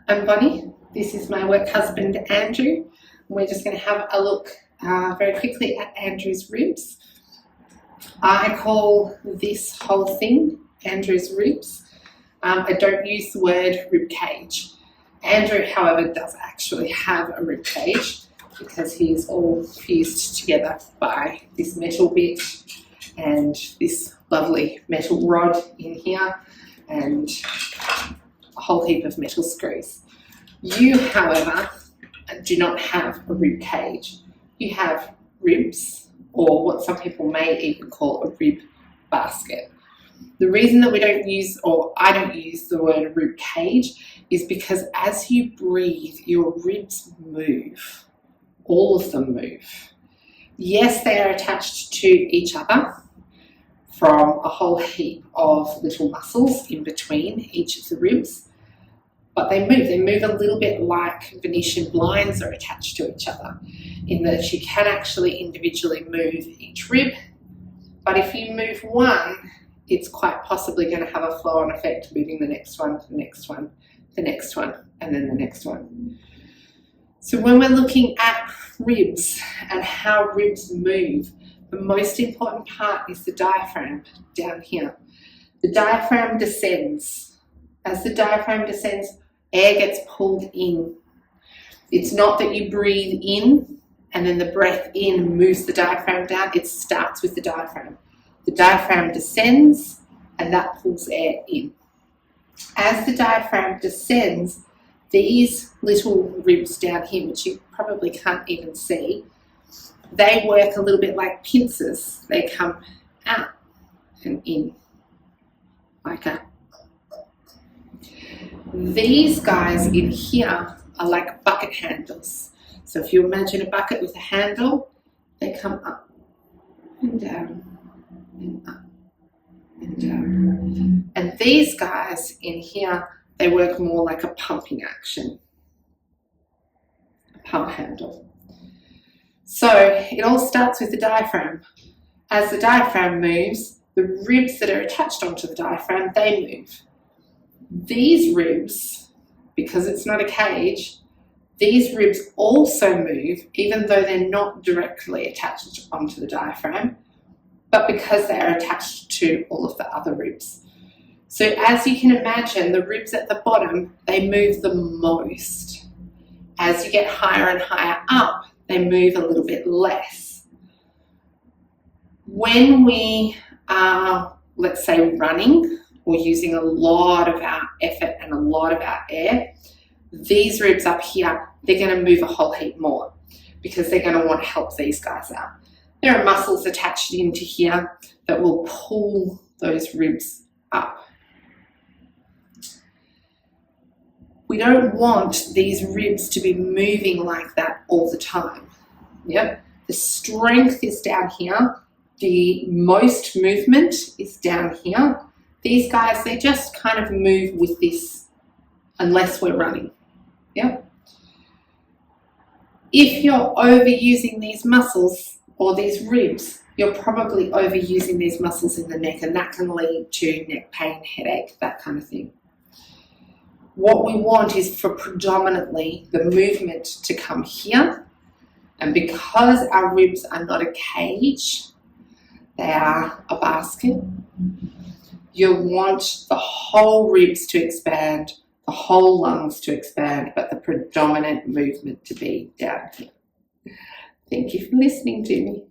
I'm Bonnie. This is my work husband Andrew. We're just going to have a look very quickly at Andrew's ribs. I call this whole thing Andrew's ribs. I don't use the word rib cage. Andrew, however, does actually have a rib cage because he is all fused together by this metal bit and this lovely metal rod in here and a whole heap of metal screws. You, however, do not have a rib cage. You have ribs, or what some people may even call a rib basket. The reason that we don't use, or I don't use the word rib cage, is because as you breathe, your ribs move. All of them move. Yes, they are attached to each other from a whole heap of little muscles in between each of the ribs, but they move. They move a little bit like Venetian blinds are attached to each other, in that you can actually individually move each rib, but if you move one, it's quite possibly going to have a flow-on effect, moving the next one, the next one, the next one, and then the next one. So when we're looking at ribs and how ribs move, the most important part is the diaphragm down here. The diaphragm descends. As the diaphragm descends, air gets pulled in. It's not that you breathe in and then the breath in moves the diaphragm down. It starts with the diaphragm. The diaphragm descends and that pulls air in. As the diaphragm descends, these little ribs down here, which you probably can't even see, they work a little bit like pincers. They come out and in like that. These guys in here are like bucket handles. So if you imagine a bucket with a handle, they come up and down and up and down. And these guys in here, they work more like a pumping action, a pump handle. So it all starts with the diaphragm. As the diaphragm moves, the ribs that are attached onto the diaphragm, they move. These ribs, because it's not a cage, these ribs also move, even though they're not directly attached onto the diaphragm, but because they are attached to all of the other ribs. So as you can imagine, the ribs at the bottom, they move the most. As you get higher and higher up, they move a little bit less. When we are, let's say, running or using a lot of our effort and a lot of our air, these ribs up here, they're going to move a whole heap more because they're going to want to help these guys out. There are muscles attached into here that will pull those ribs up. We don't want these ribs to be moving like that all the time. Yep. The strength is down here. The most movement is down here. These guys, they just kind of move with this unless we're running. Yep. If you're overusing these muscles or these ribs, you're probably overusing these muscles in the neck, and that can lead to neck pain, headache, that kind of thing. What we want is for predominantly the movement to come here, and because our ribs are not a cage, they are a basket, you'll want the whole ribs to expand, the whole lungs to expand, but the predominant movement to be down here. Thank you for listening to me.